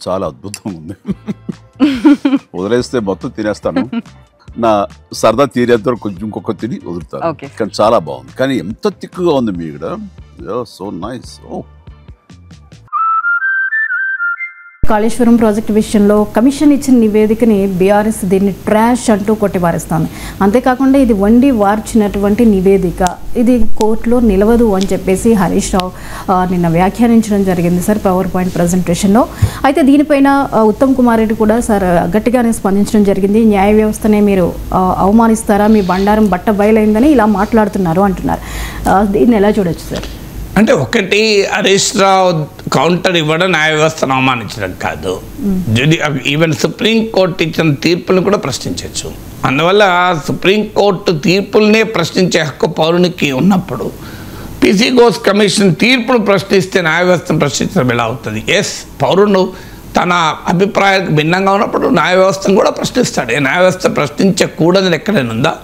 చాలా అద్భుతంగా ఉంది. వదిలేస్తే మొత్తం తినేస్తాను. నా సరదా తీరేంత వరకు కొంచెం ఇంకొక తిని వదులుతాను. కానీ చాలా బాగుంది. కానీ ఎంత తిక్కుగా ఉంది మీ ఇక్కడ. So nice. కాళేశ్వరం ప్రాజెక్టు విషయంలో కమిషన్ ఇచ్చిన నివేదికని బీఆర్ఎస్ దీన్ని ట్రాష్ అంటూ కొట్టిపారేస్తుంది. అంతేకాకుండా ఇది వండి వార్చినటువంటి నివేదిక, ఇది కోర్టులో నిలవదు అని చెప్పేసి హరీష్ రావు నిన్న వ్యాఖ్యానించడం జరిగింది సార్ పవర్ పాయింట్ ప్రజెంటేషన్లో. అయితే దీనిపైన ఉత్తమ్ కుమార్ రెడ్డి కూడా సార్ గట్టిగానే స్పందించడం జరిగింది. న్యాయ వ్యవస్థనే మీరు అవమానిస్తారా, మీ బండారం బట్ట బయలైందని ఇలా మాట్లాడుతున్నారు అంటున్నారు. దీన్ని ఎలా చూడొచ్చు సార్? అంటే ఒకటి హరీష్ రావు కౌంటర్ ఇవ్వడం న్యాయ వ్యవస్థను అవమానించడం కాదు, ఈవెన్ సుప్రీంకోర్టు ఇచ్చిన తీర్పులను కూడా ప్రశ్నించవచ్చు. అందువల్ల సుప్రీంకోర్టు తీర్పులనే ప్రశ్నించే హక్కు పౌరునికి ఉన్నప్పుడు పీసీ ఘోష్ కమిషన్ తీర్పును ప్రశ్నిస్తే న్యాయ వ్యవస్థను ప్రశ్నించడం ఎలా అవుతుంది? ఎస్, పౌరుడు తన అభిప్రాయానికి భిన్నంగా ఉన్నప్పుడు న్యాయ వ్యవస్థను కూడా ప్రశ్నిస్తాడు. న్యాయ వ్యవస్థ ప్రశ్నించకూడదని ఎక్కడైనా ఉందా?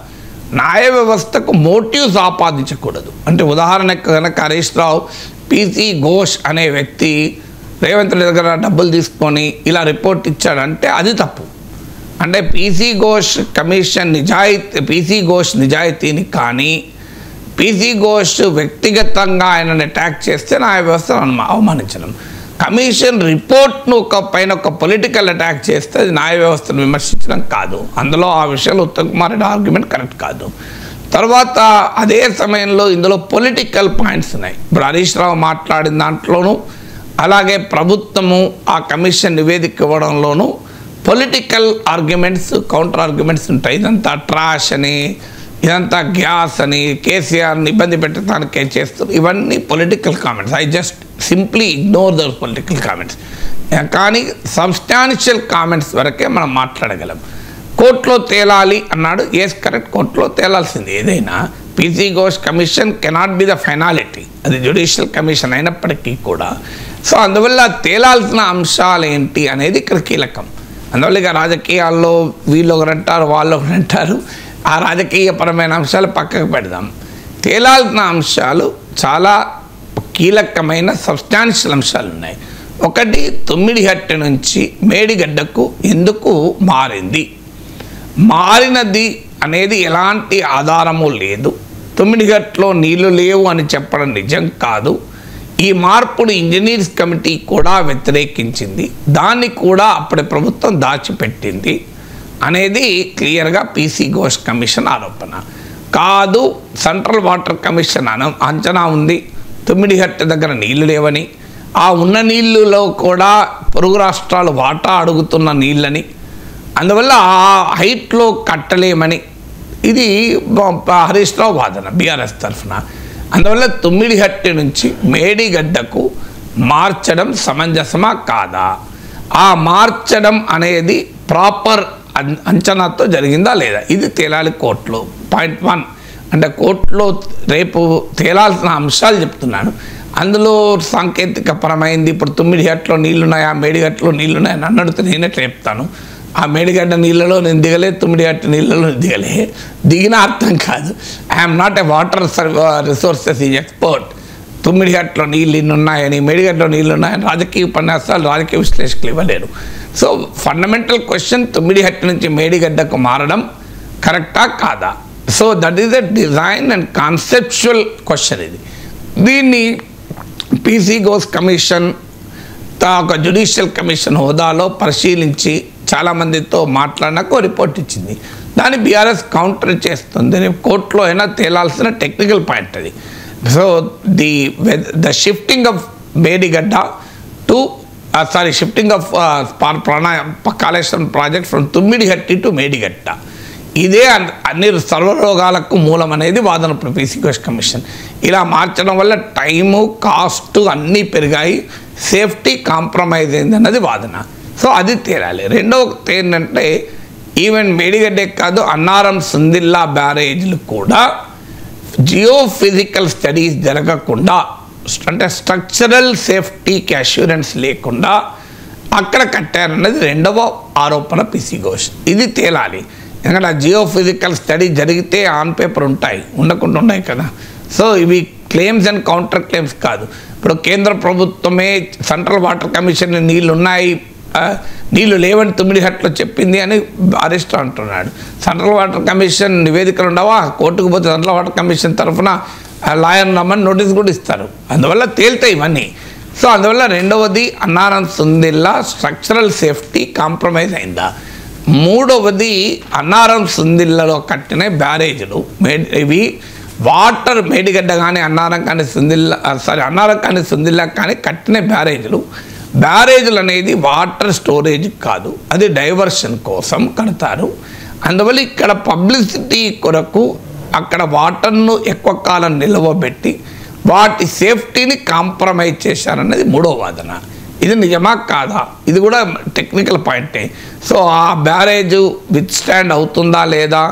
న్యాయ వ్యవస్థకు మోటివ్స్ ఆపాదించకూడదు. అంటే ఉదాహరణకు కనుక హరీష్ రావు పీసీ ఘోష్ అనే వ్యక్తి రేవంత్ రెడ్డి దగ్గర డబ్బులు తీసుకొని ఇలా రిపోర్ట్ ఇచ్చాడంటే అది తప్పు. అంటే PC Ghosh commission PC Ghosh నిజాయితీని కానీ పీసీ ఘోష్ వ్యక్తిగతంగా ఆయనని అటాక్ చేస్తే న్యాయ వ్యవస్థను అవమానించడం. కమిషన్ రిపోర్ట్ను ఒక పొలిటికల్ అటాక్ చేస్తే అది న్యాయ వ్యవస్థను విమర్శించడం కాదు. అందులో ఆ విషయంలో ఉత్తమ్ కుమార్ రెడ్డి ఆర్గ్యుమెంట్ కరెక్ట్ కాదు. తర్వాత అదే సమయంలో ఇందులో పొలిటికల్ పాయింట్స్ ఉన్నాయి. ఇప్పుడు హరీష్ రావు మాట్లాడిన దాంట్లోనూ అలాగే ప్రభుత్వము ఆ కమిషన్ నివేదిక ఇవ్వడంలోనూ పొలిటికల్ ఆర్గ్యుమెంట్స్, కౌంటర్ ఆర్గ్యుమెంట్స్ ఉంటాయి. ఇదంతా ట్రాష్ అని, ఇదంతా గ్యాస్ అని, కేసీఆర్ని ఇబ్బంది పెట్టడానికే చేస్తారు. ఇవన్నీ political comments. I just simply ignore those political comments. కానీ సబ్స్టాన్షియల్ కామెంట్స్ వరకే మనం మాట్లాడగలం. కోర్టులో తేలాలి అన్నాడు. ఎస్, కరెక్ట్, కోర్టులో తేలాల్సింది. ఏదైనా PC Ghosh commission cannot be the finality, అది జ్యుడిషియల్ కమిషన్ అయినప్పటికీ కూడా. సో అందువల్ల తేలాల్సిన అంశాలు ఏంటి అనేది ఇక్కడ కీలకం. అందువల్ల ఇక రాజకీయాల్లో వీళ్ళు ఒకరంటారు, వాళ్ళు ఒకరంటారు. ఆ రాజకీయపరమైన అంశాలు పక్కకు పెడదాం. తేలాల్సిన అంశాలు చాలా కీలకమైన సబ్స్టాన్షియల్ అంశాలు ఉన్నాయి. ఒకటి, తుమ్మిడిహట్ట నుంచి మేడిగడ్డకు ఎందుకు మారినది అనేది ఎలాంటి ఆధారము లేదు. తుమ్మిడిగట్లో నీళ్లు లేవు అని చెప్పడం నిజం కాదు. ఈ మార్పును ఇంజనీర్స్ కమిటీ కూడా వ్యతిరేకించింది, దాన్ని కూడా అప్పటి ప్రభుత్వం దాచిపెట్టింది అనేది క్లియర్గా పీసీ ఘోష్ కమిషన్ ఆరోపణ కాదు. సెంట్రల్ వాటర్ కమిషన్ అంచనా ఉంది తుమ్మిడిహట్ట దగ్గర నీళ్లు లేవని, ఆ ఉన్న నీళ్ళలో కూడా పొరుగు రాష్ట్రాలు వాటా అడుగుతున్న నీళ్ళని, అందువల్ల ఆ హైట్లో కట్టలేమని. ఇది హరీష్ రావు వాదన బీఆర్ఎస్ తరఫున. అందువల్ల తుమ్మిడిహట్ట నుంచి మేడిగడ్డకు మార్చడం సమంజసమా కాదా, ఆ మార్చడం అనేది ప్రాపర్ అంచనాతో జరిగిందా లేదా, ఇది తేలాలి కోర్టులో. పాయింట్ 1 అంటే కోర్టులో రేపు తేలాల్సిన అంశాలు చెప్తున్నాను. అందులో సాంకేతిక పరమైంది. ఇప్పుడు తుమ్మిడిహట్టలో నీళ్ళున్నాయా, మేడిగడ్డలో నీళ్ళున్నాయా నన్ను అడిగితే నేనెట్లా చెప్తాను? ఆ మేడిగడ్డ నీళ్ళలో నేను దిగలే, తుమ్మిడిహట్ట నీళ్ళలో దిగలే, దిగిన అర్థం కాదు. I'm not a water resources expert. తుమ్మిడిహట్టలో నీళ్ళు ఇన్నున్నాయని, మేడిగడ్డలో నీళ్ళు ఉన్నాయని రాజకీయ ఉపన్యాసాలు, రాజకీయ విశ్లేషకులు ఇవ్వలేరు. సో ఫండమెంటల్ క్వశ్చన్, తుమ్మిడిహట్ట నుంచి మేడిగడ్డకు మారడం కరెక్టా కాదా? So that is a design and conceptual question. దీన్ని పీసీ ఘోష్ కమిషన్ ఒక జ్యుడిషియల్ కమిషన్ హోదాలో పరిశీలించి చాలామందితో మాట్లాడినాక రిపోర్ట్ ఇచ్చింది. దాన్ని బీఆర్ఎస్ కౌంటర్ చేస్తుంది. రేపు కోర్టులో అయినా తేలాల్సిన టెక్నికల్ పాయింట్ అది. So the shifting of Medigadda to shifting of Kaleshwaram project from Tummidihatti to Medigadda, ఇదే అన్ని సర్వరోగాలకు మూలం అనేది వాదన పీసీ ఘోష్ కమిషన్. ఇలా మార్చడం వల్ల టైము, కాస్ట్ అన్నీ పెరిగాయి, సేఫ్టీ కాంప్రమైజ్ అయింది అన్నది వాదన. సో అది తేలాలి. రెండవ ఏంటంటే ఈవెన్ మేడిగడ్డే కాదు, అన్నారం సుందిల్లా బ్యారేజ్లు కూడా జియోఫిజికల్ స్టడీస్ జరగకుండా, అంటే స్ట్రక్చరల్ సేఫ్టీకి అష్యూరెన్స్ లేకుండా అక్కడ కట్టారన్నది రెండవ ఆరోపణ పీసీ ఘోష్. ఇది తేలాలి. ఎందుకంటే ఆ జియోఫిజికల్ స్టడీ జరిగితే ఆన్ పేపర్ ఉంటాయి, ఉండకుండా ఉన్నాయి కదా. సో ఇవి క్లెయిమ్స్ అండ్ కౌంటర్ క్లెయిమ్స్ కాదు. ఇప్పుడు కేంద్ర ప్రభుత్వమే సెంట్రల్ వాటర్ కమిషన్ నీళ్ళు ఉన్నాయి నీళ్లు లేవని 9 గంటల్లో చెప్పింది అని అరెస్ట్ అంటున్నాడు. సెంట్రల్ వాటర్ కమిషన్ నివేదికలు ఉండవా? కోర్టుకు పోతే సెంట్రల్ వాటర్ కమిషన్ తరఫున లాయర్ రమ్మని నోటీస్ కూడా ఇస్తారు. అందువల్ల తేల్తాయి ఇవన్నీ. సో అందువల్ల రెండవది Annaram Sundilla structural safety compromise అయిందా? మూడవది అన్నారం సుందిల్లలో కట్టిన బ్యారేజీలు ఇవి వాటర్ మేడిగడ్డ కానీ అన్నారం కానీ అన్నారం కానీ సుందిల్లా కానీ కట్టిన బ్యారేజీలు అనేది వాటర్ స్టోరేజ్ కాదు, అది డైవర్షన్ కోసం కడతారు. అందువల్ల ఇక్కడ పబ్లిసిటీ కొరకు అక్కడ వాటర్ను ఎక్కువ కాలం నిలవబెట్టి వాటి సేఫ్టీని కాంప్రమైజ్ చేశారన్నది మూడో వాదన. ఇది నిజమా కాదా? ఇది కూడా టెక్నికల్ పాయింటే. సో ఆ బ్యారేజ్ విత్ స్టాండ్ అవుతుందా లేదా,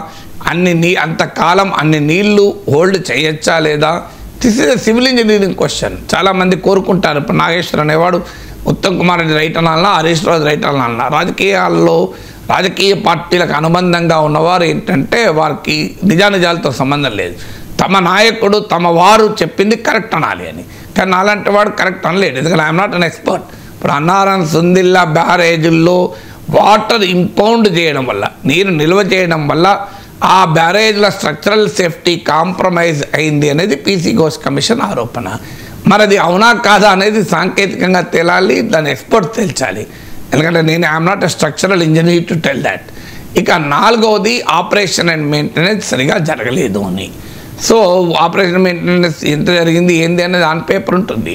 అంతకాలం అన్ని నీళ్లు హోల్డ్ చేయొచ్చా లేదా, this is a civil engineering question. చాలామంది కోరుకుంటారు. ఇప్పుడు నాగేశ్వర్ అనేవాడు ఉత్తమ్ కుమార్ రెడ్డి రైట్ అనాలన్నా, హరీష్ రావు రైట్ అనాలన్నా. రాజకీయ పార్టీలకు అనుబంధంగా ఉన్నవారు ఏంటంటే వారికి నిజానిజాలతో సంబంధం లేదు. తమ నాయకుడు తమ వారు చెప్పింది కరెక్ట్ అనాలి అని. కానీ అలాంటి వాడు కరెక్ట్ అనలేడు, ఎందుకంటే ఐఎమ్ నాట్ అన్ ఎక్స్పర్ట్. ఇప్పుడు అన్నారం సుందిల్లా బ్యారేజీల్లో వాటర్ ఇంపౌండ్ చేయడం వల్ల, నీరు నిల్వ చేయడం వల్ల ఆ బ్యారేజ్ల స్ట్రక్చరల్ సేఫ్టీ కాంప్రమైజ్ అయింది అనేది పీసీ ఘోష్ కమిషన్ ఆరోపణ. మరి అది అవునా కాదా అనేది సాంకేతికంగా తేలాలి, దాని ఎక్స్పర్ట్ తేల్చాలి. ఎందుకంటే I'm not a structural engineer to tell that. ఇక నాలుగవది ఆపరేషన్ అండ్ మెయింటెనెన్స్ సరిగా జరగలేదు అని. సో ఆపరేషన్ మెయింటెనెన్స్ ఎంత జరిగింది ఏంది అనేది ఆన్ పేపర్ ఉంటుంది.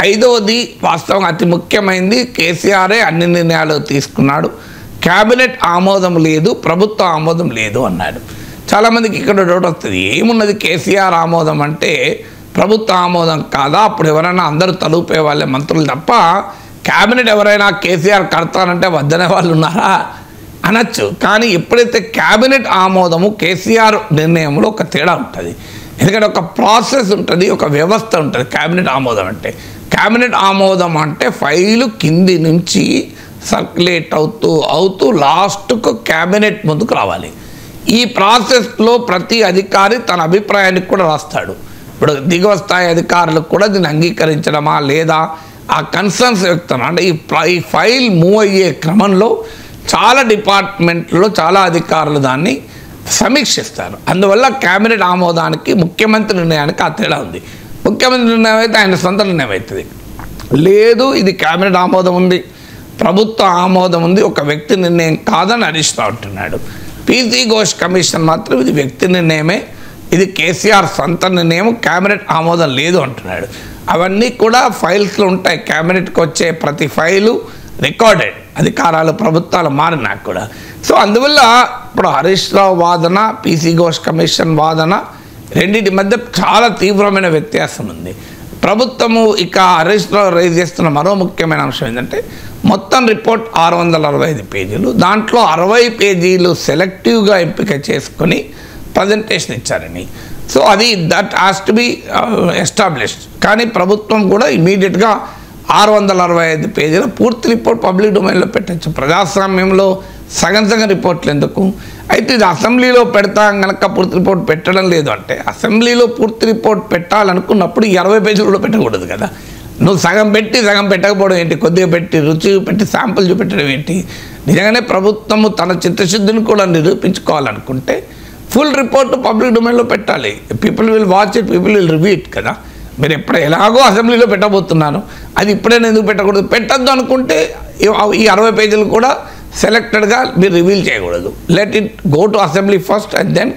ఐదవది వాస్తవంగా అతి ముఖ్యమైనది, కేసీఆరే అన్ని నిర్ణయాలు తీసుకున్నాడు, క్యాబినెట్ ఆమోదం లేదు, ప్రభుత్వ ఆమోదం లేదు అన్నాడు. చాలామందికి ఇక్కడ డౌట్ వస్తుంది, ఏమున్నది కేసీఆర్ ఆమోదం అంటే ప్రభుత్వ ఆమోదం కాదా? అప్పుడు ఎవరైనా అందరూ తలూపే వాళ్ళే మంత్రులు తప్ప క్యాబినెట్ ఎవరైనా కేసీఆర్ కడతానంటే వద్దనే వాళ్ళు ఉన్నారా అనొచ్చు. కానీ ఎప్పుడైతే క్యాబినెట్ ఆమోదము కేసీఆర్ నిర్ణయంలో ఒక తేడా ఉంటుంది. ఎందుకంటే ఒక ప్రాసెస్ ఉంటుంది, ఒక వ్యవస్థ ఉంటుంది. క్యాబినెట్ ఆమోదం అంటే ఫైలు కింది నుంచి సర్క్యులేట్ అవుతూ లాస్ట్కు క్యాబినెట్ ముందుకు రావాలి. ఈ ప్రాసెస్లో ప్రతి అధికారి తన అభిప్రాయానికి కూడా రాస్తాడు. ఇప్పుడు దిగువ స్థాయి అధికారులకు కూడా దీన్ని అంగీకరించడమా లేదా ఆ కన్సర్న్స్ వ్యక్తం అంటే ఈ ఫైల్ మూవ్ అయ్యే క్రమంలో చాలా డిపార్ట్మెంట్లో చాలా అధికారులు దాన్ని సమీక్షిస్తారు. అందువల్ల క్యాబినెట్ ఆమోదానికి ముఖ్యమంత్రి నిర్ణయానికి ఆ తేడా ఉంది. ముఖ్యమంత్రి నిర్ణయం అయితే ఆయన సొంత నిర్ణయం అవుతుంది. లేదు, ఇది క్యాబినెట్ ఆమోదం ఉంది, ప్రభుత్వ ఆమోదం ఉంది, ఒక వ్యక్తి నిర్ణయం కాదని హరీష్ రావు అంటున్నాడు. పీసీ ఘోష్ కమిషన్ మాత్రం ఇది వ్యక్తి నిర్ణయమే, ఇది కేసీఆర్ సొంత నిర్ణయం, క్యాబినెట్ ఆమోదం లేదు అంటున్నాడు. అవన్నీ కూడా ఫైల్స్లో ఉంటాయి. క్యాబినెట్కి వచ్చే ప్రతి ఫైలు రికార్డెడ్, అధికారాలు ప్రభుత్వాలు మారినా కూడా. సో అందువల్ల ఇప్పుడు హరీష్ రావు వాదన, పీసీ ఘోష్ కమిషన్ వాదన రెండింటి మధ్య చాలా తీవ్రమైన వ్యత్యాసం ఉంది. ప్రభుత్వము ఇక హరీష్ రావు రైజ్ చేస్తున్న మరో ముఖ్యమైన అంశం ఏంటంటే మొత్తం రిపోర్ట్ 665 పేజీలు, దాంట్లో 60 పేజీలు సెలెక్టివ్గా ఎంపిక చేసుకొని ప్రజెంటేషన్ ఇచ్చారని. సో అది that has to be established. కానీ ప్రభుత్వం కూడా ఇమీడియట్గా 665 పేజీల పూర్తి రిపోర్ట్ పబ్లిక్ డొమైన్లో పెట్టచ్చు. ప్రజాస్వామ్యంలో సగం రిపోర్ట్లు ఎందుకు? అయితే ఇది అసెంబ్లీలో పెడతాం కనుక పూర్తి రిపోర్ట్ పెట్టడం లేదు అంటే, అసెంబ్లీలో పూర్తి రిపోర్ట్ పెట్టాలనుకున్నప్పుడు 60 పేజీలు కూడా పెట్టకూడదు కదా. నువ్వు సగం పెట్టి సగం పెట్టకపోవడం ఏంటి? కొద్దిగా పెట్టి రుచి పెట్టి శాంపుల్ చూపెట్టడం ఏంటి? నిజంగానే ప్రభుత్వము తన చిత్తశుద్ధిని కూడా నిరూపించుకోవాలనుకుంటే ఫుల్ రిపోర్ట్ పబ్లిక్ డొమైన్లో పెట్టాలి. People will watch it, people will review it కదా. మీరు ఎలాగో అసెంబ్లీలో పెట్టబోతున్నారు, అది ఇప్పుడైనా ఎందుకు పెట్టకూడదు? పెట్టద్దు అనుకుంటే ఈ 60 పేజీలు కూడా సెలెక్టెడ్గా మీరు రివీల్ చేయకూడదు. Let it go to assembly first and then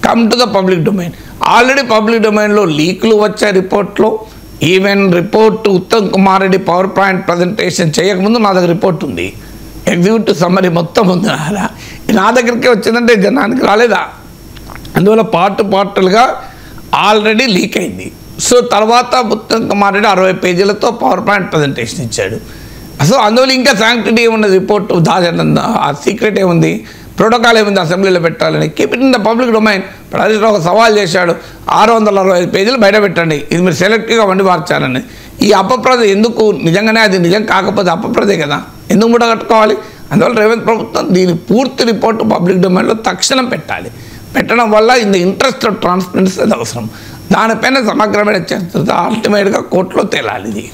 come to the public domain. Already public డొమైన్లో లీకులు వచ్చే రిపోర్ట్లో, even report Uttam Kumar Reddy PowerPoint presentation చేయకముందు నా దగ్గర రిపోర్ట్ ఉంది, ఎగ్జిక్యూటివ్ సమ్మరీ మొత్తం ఉంది. నా దగ్గరికే వచ్చిందంటే జనానికి రాలేదా? అందువల్ల పార్టులుగా ఆల్రెడీ లీక్ అయింది. సో తర్వాత ఉత్తమ్ కుమార్ రెడ్డి 60 పేజీలతో పవర్ పాయింట్ ప్రజెంటేషన్ ఇచ్చాడు. సో అందువల్ల ఇంకా శాంక్టిటీ ఏమున్నది రిపోర్ట్, ఆ సీక్రెట్ ఏముంది, ప్రోటోకాల్ ఏముంది అసెంబ్లీలో పెట్టాలని? Keep it in the public domain. ఇప్పుడు హరీష్ రావు ఒక సవాల్ చేశాడు, 665 పేజీలు బయట పెట్టండి, ఇది మీరు సెలెక్టివ్గా వండి మార్చాలని. ఈ అపప్రద ఎందుకు? నిజంగానే అది నిజం కాకపోతే అపప్రదే కదా, ఎందుకు మూట కట్టుకోవాలి? అందువల్ల రేవంత్ ప్రభుత్వం దీని పూర్తి రిపోర్టు పబ్లిక్ డొమైన్లో తక్షణం పెట్టాలి. పెట్టడం వల్ల in the interest of transparency అది అవసరం. దానిపైన సమగ్రమైన చర్చ అల్టిమేట్గా కోర్టులో తేలాలి ఇది.